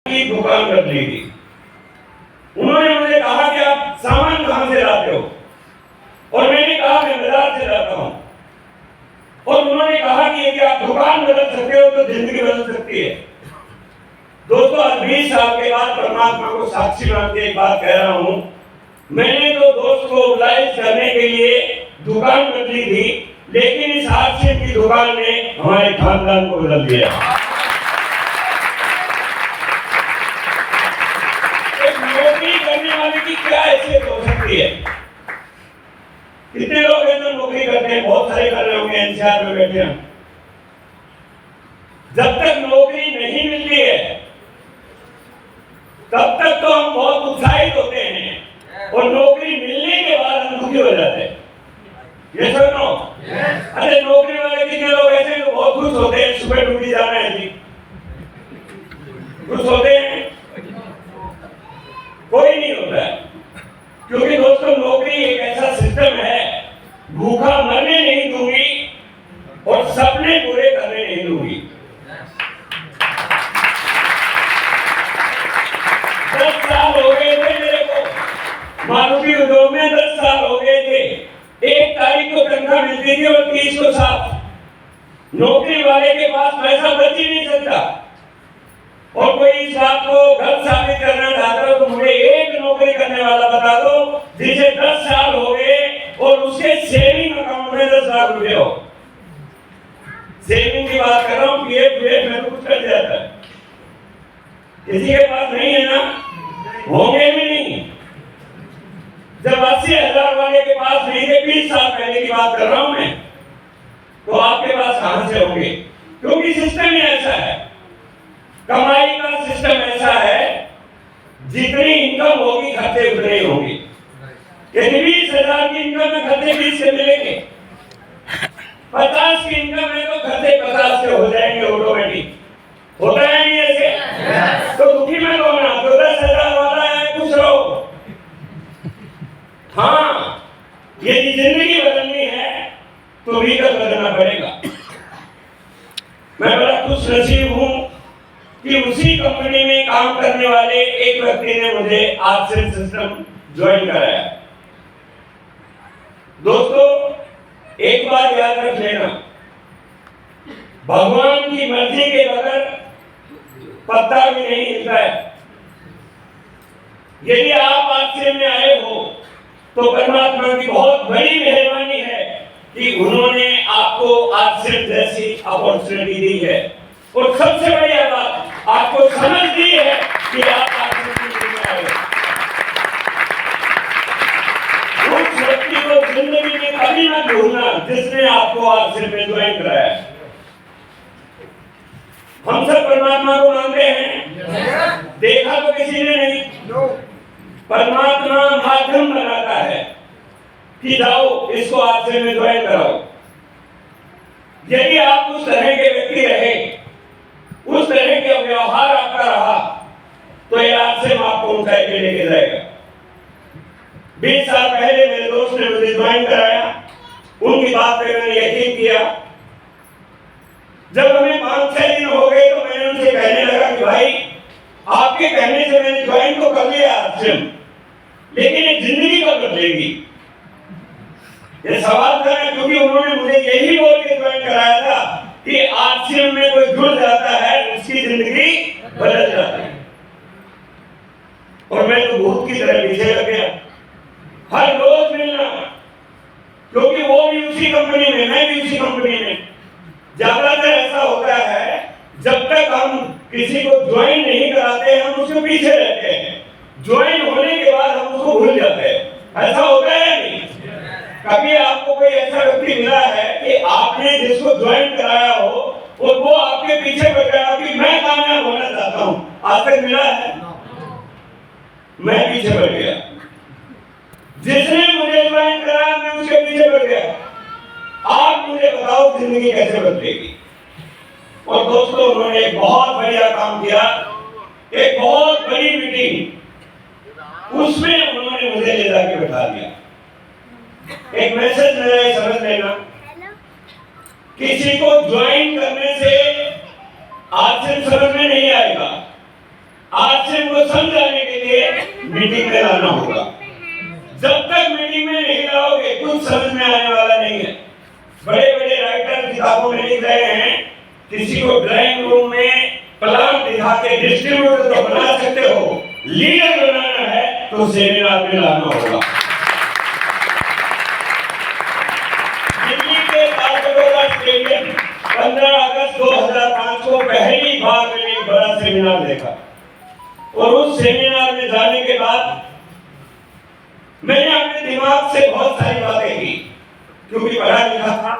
की दुकान कर ली थी। उन्होंने मुझे कहा कि आप सामान कहां से लाते हो, और मैंने कहा मैं बाजार से लाता हूं। और उन्होंने कहा कि यदि आप दुकान बदल सकते हो तो जिंदगी बदल सकती है। दोस्तों, आज 20 साल के बाद परमात्मा को साक्षी मान के एक बात कह रहा हूं, मैंने तो दोस्त को उलाइज करने के लिए दुकान बदली थी, लेकिन इस हादसे की दुकान ने हमारे खानदान को बदल दिया। एक नौकरी करने वाले की क्या हैसियत हो सकती है? कितने लोग हैं जो नौकरी करते हैं? बहुत सारे कर रहे होंगे, एनसीआर में बैठे हैं। जब तक नौकरी नहीं मिलती है तब तक तो हम बहुत उत्साहित होते हैं, और नौकरी मिलने के बाद हम दुखी हो जाते हैं। ये सुनो, अरे नौकरी वाले कितने लोग ऐसे जो बहुत खुश होते हैं, सुबह ड्यूटी जाना है जी, खुश होते हैं? कोई नहीं होता है, क्योंकि दोस्तों नौकरी एक ऐसा सिस्टम है, भूखा मरने नहीं दूंगी और सपने पूरे करने नहीं दूंगी। 10 साल हो गए थे मेरे को मारुति उद्योग में, 10 साल हो गए थे। 1 तारीख को तनख्वाह मिलती थी और 30 को साफ। नौकरी वाले के पास पैसा बच ही नहीं सकता। और कोई इस बात को गलत साबित करना चाहता हो तो मुझे एक नौकरी करने वाला बता दो जिसे 10 साल हो गए और उसके सेविंग अकाउंट में 10 लाख रुपए हो। सेविंग की बात कर रहा हूँ, पीएफ में तो कुछ कर जाता है। किसी के पास नहीं है ना, होंगे भी नहीं। जब 80,000 वाले के पास नहीं थे, 20 साल पहले की बात कर रहा हूं मैं, तो आपके पास कहां से होंगे? क्योंकि सिस्टम ही ऐसा है, कमाई का सिस्टम ऐसा है, जितनी इनकम होगी खर्चे उतने ही होंगे। यदि 20,000 की इनकम में खर्चे 20 से मिलेंगे, 50 की इनकम है तो खर्चे 50 से हो जाएंगे ऑटोमेटिक। होता है नहीं ऐसे? तो दुखी में लो ना, तो 10,000 वाला है, खुश रहो। हाँ, यदि जिंदगी बदलनी है तो विकल्प बदलना पड़ेगा। मैं बड़ा खुश नसीब हूं कि उसी कंपनी में काम करने वाले एक व्यक्ति ने मुझे आश्रम सिस्टम ज्वाइन कराया। दोस्तों, एक बात याद रख लेना, भगवान की मर्जी के बगैर पत्ता भी नहीं हिलता है। यदि आप आश्रम में आए हो तो परमात्मा की बहुत बड़ी मेहरबानी है कि उन्होंने आपको आश्रम जैसी अपॉर्चुनिटी दी है, और सबसे बड़ी बात, आपको समझ दी है कि आप आश्रम में आए। उस व्यक्ति को जिंदगी में कभी ना भूलना जिसने आपको आश्रम में ज्वाइन कराया। हम सब परमात्मा को मानते हैं, देखा तो किसी ने नहीं। परमात्मा माध्यम बनाता है कि जाओ इसको आश्रम में ज्वाइन कराओ। यदि आप उस तरह के व्यक्ति रहे, उस तरह के व्यवहार आपका रहा, तो ये आश्रम आपको उठा के लेके जाएगा। 20 साल पहले मेरे दोस्त ने मुझे ज्वाइन कराया, उनकी बात पे मैंने यकीन किया। जब हमें 5-6 दिन हो गए तो मैंने उनसे कहने लगा कि भाई, आपके कहने से मैंने ज्वाइन तो कर लिया आश्रम, लेकिन ये जिंदगी कब बदलेगी? ये सवाल था, क्योंकि उन्होंने मुझे यही बोल के ज्वाइन कराया था कि आश्रम में कोई जुड़ जाता है उसकी जिंदगी बदल जाती है। और मैं तो भूत की तरह पीछे लग गया, हर रोज मिलना, क्योंकि वो भी उसी कंपनी में, मैं भी उसी कंपनी में। ज्यादातर ऐसा होता है, जब तक हम किसी को ज्वाइन नहीं कराते हम उसके पीछे रहते हैं, ज्वाइन होने के बाद हम उसको भूल जाते हैं। ऐसा होता है नहीं? कभी आपको कोई ऐसा व्यक्ति मिला है कि आपने जिसको ज्वाइन कराया हो और वो आपके पीछे पड़ गया कि मैं कामयाब होना चाहता हूं? आज तक मिला है? मैं पीछे पड़ गया। जिसने मुझे ज्वाइन कराया मैं उसके पीछे पड़ गया। आप मुझे बताओ जिंदगी कैसे बदलेगी? और दोस्तों, उन्होंने एक बहुत बढ़िया काम किया, एक बहुत बड़ी मीटिंग, उसमें उन्होंने मुझे ले जाके बैठा दिया। एक मैसेज मेरा समझ लेना, किसी को ज्वाइन करने से आश्रम समझ में नहीं आएगा, समझाने के लिए मीटिंग में लाना होगा। जब तक मीटिंग में नहीं लाओगे कुछ समझ में आने वाला नहीं है। बड़े बड़े राइटर किताबों में लिख रहे हैं, किसी को ड्राइंग रूम में प्लान दिखा के डिस्ट्रीब्यूटर तो बना सकते हो, लीडर बनाना है तो सेमिनार में लाना होगा। दिल्ली के बालगंगा स्टेडियम 15 अगस्त 2005 को पहली बार मैंने एक बड़ा सेमिनार देखा, और उस सेमिनार में जाने के बाद मैंने अपने दिमाग से बहुत सारी बातें की, क्योंकि पढ़ा लिखा था।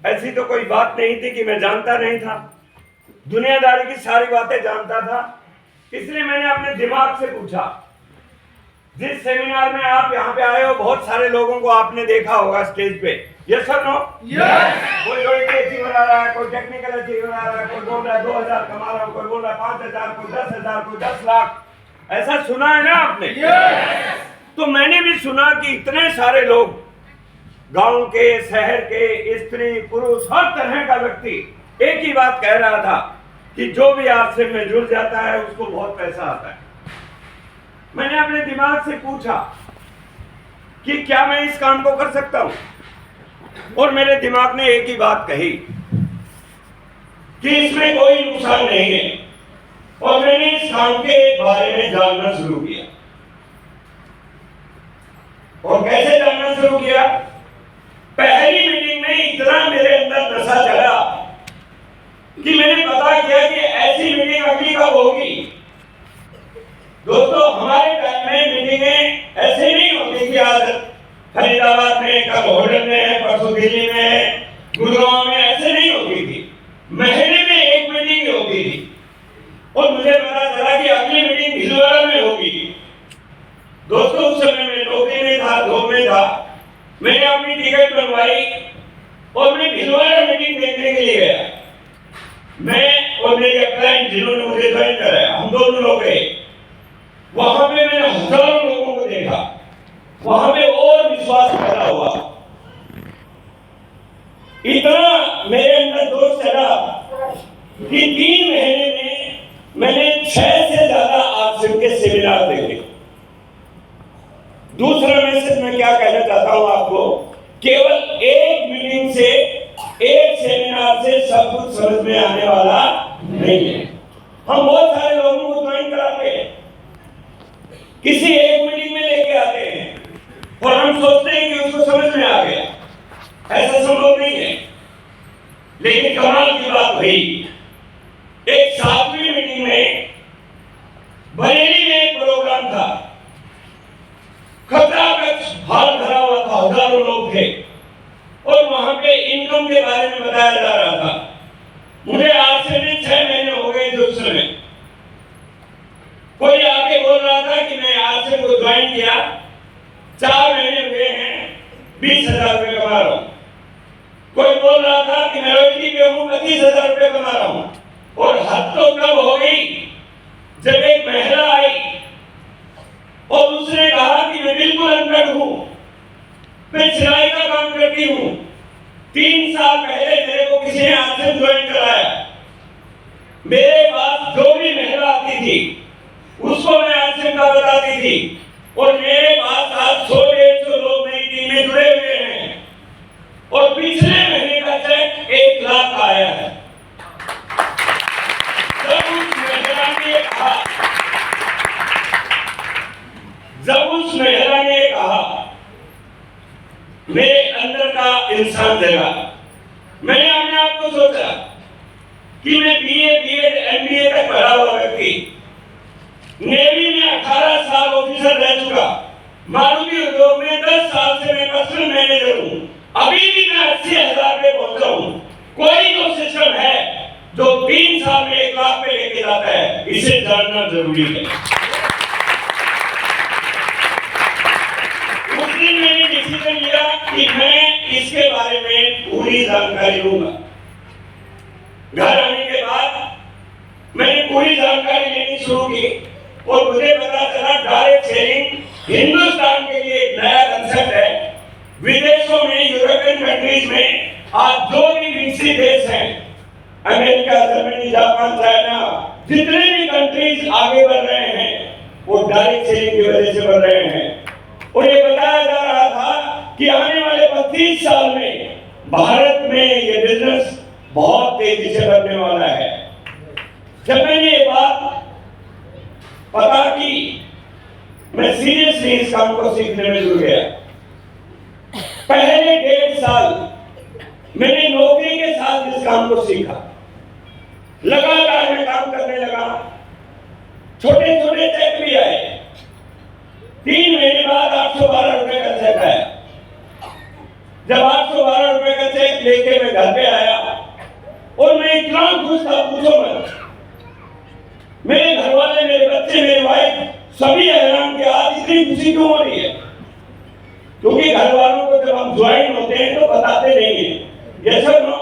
ऐसी तो कोई बात नहीं थी कि मैं जानता नहीं था, दुनियादारी की सारी बातें जानता था। इसलिए मैंने अपने दिमाग से पूछा। जिस सेमिनार में आप यहाँ पे आए हो, बहुत सारे लोगों को आपने देखा होगा स्टेज पे, यस और नो? यस। कोई लॉयल्टी अचीव बना रहा है, कोई टेक्निकल अचीव बना रहा है, कोई बोल रहा है 2000 कमा रहा हूँ, कोई बोल रहा है 5000, कोई 10,000, कोई 10 लाख। ऐसा सुना है ना आपने? यस। तो मैंने भी सुना कि इतने सारे लोग, गांव के, शहर के, स्त्री पुरुष, हर तरह का व्यक्ति एक ही बात कह रहा था कि जो भी आरसीएम में जुड़ जाता है उसको बहुत पैसा आता है। मैंने अपने दिमाग से पूछा कि क्या मैं इस काम को कर सकता हूं, और मेरे दिमाग ने एक ही बात कही कि इसमें कोई नुकसान नहीं है, और मैंने इस काम के बारे में जानना शुरू किया। और कैसे जानना शुरू किया? पहली मीटिंग में इतना मेरे अंदर नशा चढ़ा कि मैंने पता किया कि ऐसी मीटिंग अगली कब होगी। दोस्तों, हमारे टाइम में मीटिंगें ऐसे नहीं होती कि आज फरीदाबाद में, कल होटल में, परसों दिल्ली में, गुड़गांव में, ऐसे नहीं होती थी। महीने में एक मीटिंग होती थी, और मुझे पता चला कि अगली मीटिंग भिलवाड़ा में होगी। दोस्तों, उस समय मैं नौकरी में था, जॉब में था। मैंने अपनी टिकट बनवाई और मैं भिलवाड़ा मीटिंग देखने के लिए गया। मैं और मेरे क्लाइंट जिन्होंने मुझे ज्वाइन कराया, हम दोनों लोग गए। वहां पे मैंने हजारों लोगों को देखा। वहां पे और विश्वास पैदा हुआ। इतना मेरे अंदर जोश चढ़ा कि 3 महीने में मैंने 6 से ज्यादा आरसीएम के सेमिनार देखे। दूसरा मैसेज मैं क्या कहना चाहता हूं आपको, केवल एक मीटिंग से, एक सेमिनार से सब कुछ समझ में आने वाला नहीं है। हम बहुत सारे लोगों को ज्वाइन कराते हैं, किसी एक मीटिंग में लेके आते हैं, और हम सोचते हैं कि उसको समझ में आ गया। ऐसा संभव नहीं है। लेकिन कमाल की बात हुई, एक 7वीं मीटिंग में बरेली में एक प्रोग्राम था। खतरा कक्ष हाल भरा हुआ था, हजारों लोग थे, और वहां पे इनकम के बारे में बताया जा रहा था। मुझे आज से भी 6 महीने हो गए थे उस समय। कोई आके बोल रहा था कि मैं आज से को ज्वाइन किया, 4 महीने हुए हैं, 20,000 रुपए कमा रहा हूं। कोई बोल रहा था कि मैं रोटी पे हूं, 25,000 रुपए कमा रहा हूं। और हद तो कब हो गई जब एक महिला आई और उसने कहा कि मैं बिल्कुल अनपढ़ हूं, मैं सिलाई का काम करती हूं। 3 साल पहले मेरे को किसी ने आश्रम ज्वाइन कराया। मेरे पास जो भी महिला आती थी उसको मैं आश्रम का बताती थी, और मेरे पास आज 100-150 लोग नई टीम में जुड़े हुए हैं, और पिछले महीने का चेक 1 लाख का आया है। जब उस महिला ने कहा, मेरे अंदर का इंसान जगा। मैंने अपने आप को सोचा कि मैं बीए, बीएड, एमबीए तक पढ़ा हुआ व्यक्ति, नेवी में 18 साल ऑफिसर रह चुका, मारुति उद्योग में 10 साल से मैं पर्सनल मैनेजर हूं, अभी भी मैं 80,000 पे पहुंचा हूं। कोई तो सिस्टम है जो 3 साल में 1 लाख पे लेके जाता है, इसे जानना जरूरी है। उस दिन मैंने डिसीजन लिया कि मैं इसके बारे में पूरी जानकारी लूंगा। घर आने के बाद मैंने पूरी जानकारी लेनी शुरू की, और मुझे पता चला डायरेक्ट सेलिंग हिंदुस्तान के लिए एक नया कंसेप्ट है। विदेशों में, यूरोपियन कंट्रीज में आज जो भी विकसित देश हैं, अमेरिका, जर्मनी, जापान, चाइना, जितने भी कंट्री कंट्रीज आगे बढ़ रहे हैं वो डायरेक्ट सेलिंग की वजह से बढ़ रहे हैं। और ये बताया जा रहा था कि आने वाले 25 साल में भारत में ये बिजनेस बहुत तेजी से बढ़ने वाला है। जब मैंने ये बात पता की, मैं सीरियसली इस काम को सीखने में जुड़ गया। पहले 1.5 साल मैंने नौकरी के साथ इस काम को सीखा। लगातार मैं काम करने लगा। छोटे छोटे चेक भी आए। 3 महीने बाद 812 रुपए का चेक आया। जब 812 रुपए का चेक लेके मैं घर पे आया और मैं इतना खुश था, पूछो मत। मेरे घर वाले, मेरे बच्चे, मेरे वाइफ सभी हैरान कि आज इतनी खुशी क्यों हो रही है। क्योंकि घर वालों को जब हम ज्वाइन होते हैं तो बताते नहीं है। यस और नो?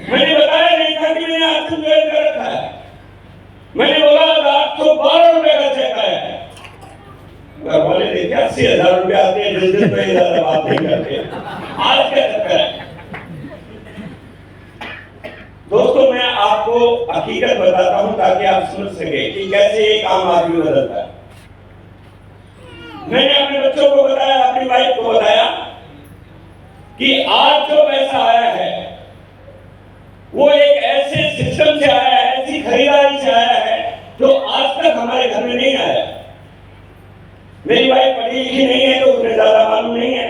मैंने बताया नहीं था कि मैंने आज ज्वाइन कर रखा है। मैंने बोला 812 रुपए का चेक आया है। घर वाले देखे 80,000 रुपए आते हैं, 10 दिन पे ज्यादा बात नहीं करते। आज क्या चक्कर है? दोस्तों, मैं आपको हकीकत बताता हूं ताकि आप समझ सके कि कैसे एक आम आदमी बदलता है। मैंने अपने बच्चों को बताया, अपनी वाइफ को बताया कि आज जो पैसा आया है वो एक ऐसे सिस्टम से आया है, ऐसी खरीदारी से आया है जो आज तक हमारे घर में नहीं आया। मेरी वाइफ पढ़ी लिखी नहीं है तो उन्हें ज्यादा मालूम नहीं है।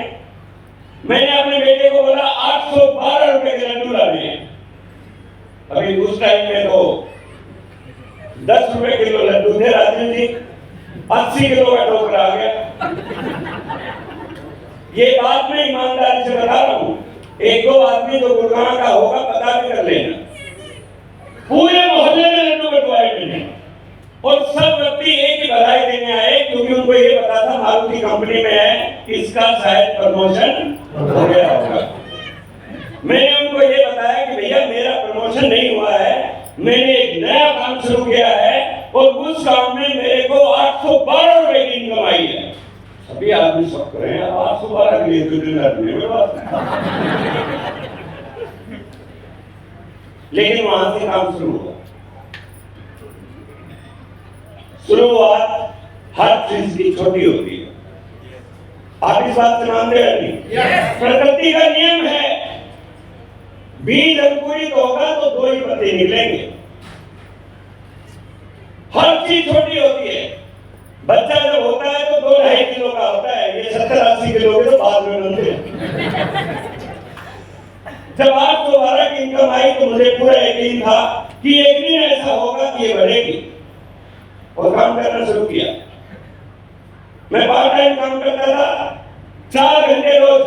मैंने अपने बेटे को बोला 812 रुपए के लड्डू लाने। अभी उस टाइम में तो 10 रुपए किलो लड्डू थे राजन जी, 80 किलो का टोकरा आ गया। ये बात मैं ईमानदारी से बता रहा हूं। 1-2 आदमी तो गुड़गांव का होगा, पता भी कर लेना। पूरे मोहल्ले में लड्डू बंटवाए मैंने और सब व्यक्ति एक ही बधाई देने आए क्योंकि उनको ये पता था मारुति कंपनी में है, इसका शायद प्रमोशन हो गया होगा। मैंने उनको ये बताया कि भैया मेरा प्रमोशन नहीं हुआ है, मैंने एक नया काम शुरू किया है और उस काम में मेरे को 812 रुपए की इनकम आई है। सभी आदमी सब कर रहे हैं 812 के लिए तो दिन लेकिन वहां से काम शुरू हुआ। शुरुआत हर चीज की छोटी होती है। आप इस बात से मानते हैं नहीं? प्रकृति का नियम है, बीज अंकुरित होगा तो 2 ही पत्ते निकलेंगे। हर चीज छोटी होती है। बच्चा जब होता है तो 2-2.5 किलो का होता है, ये 70-80 किलो के तो बाद में बनते हैं। जब 812 की इनकम आई तो मुझे पूरा यकीन था कि एक दिन ऐसा होगा कि ये बढ़ेगी और काम करना शुरू किया। मैं पार्ट टाइम काम करता था, 4 घंटे रोज,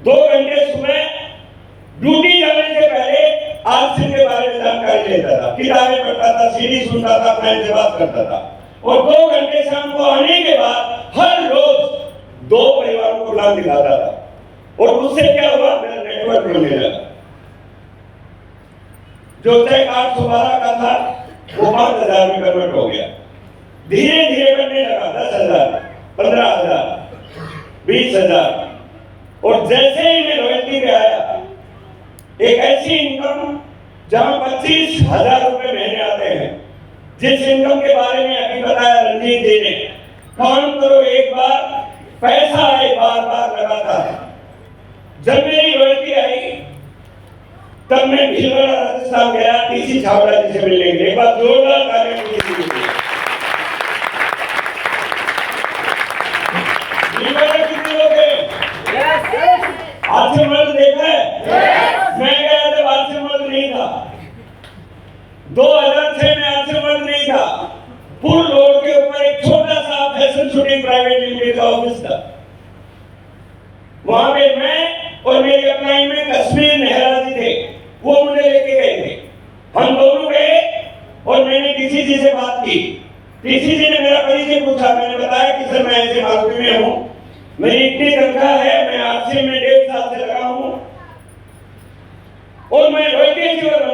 2 घंटे सुबह ड्यूटी जाने से पहले आरसी के बारे में जानकारी लेता था, किताबें पढ़ता था, सीडी सुनता था, फ्रेंड से बात करता था और 2 घंटे शाम को आने के बाद हर रोज 2 परिवारों को प्लान दिखाता था। और उससे क्या हुआ, मेरा नेटवर्क बनने लगा। जो चेक 812 का था वो 5,000 में कन्वर्ट हो गया। धीरे धीरे बनने लगा 10,000, 15,000, 20,000 और जैसे ही मैं रॉयल्टी पे आया, एक ऐसी इनकम जहां 25,000 रुपए महीने आते हैं, जिस इनकम के बारे में अभी बताया रंजीत जी ने। काम करो एक बार, पैसा आए बार-बार लगाता है। जब मेरी रॉयल्टी आई तब मैं भीलवाड़ा राजस्थान गया टीसी छावड़ा जी से मिलने के लिए। एक बार जोरदार तालियां भीलवाड़ा कितने लोग हैं? आश्रम देखा है? मैं गया जब आश्रम नहीं था, 2006 में आश्रम नहीं था। पुल रोड के ऊपर एक छोटा सा फैशन शूटिंग प्राइवेट लिमिटेड का ऑफिस था। वहां पे मैं और मेरी अपलाइन में कश्मीर नेहरा जी थे, वो मुझे लेके गए थे। हम दोनों गए और मैंने डीसी जी से बात की। डीसी जी ने मेरा परिचय पूछा। मैंने बताया कि सर मैं ऐसे मारुति में हूँ, मेरी इतनी तनख्वाह है, मैं आरसी में 1.5 साल से लगा हूँ और मैं रॉयल्टी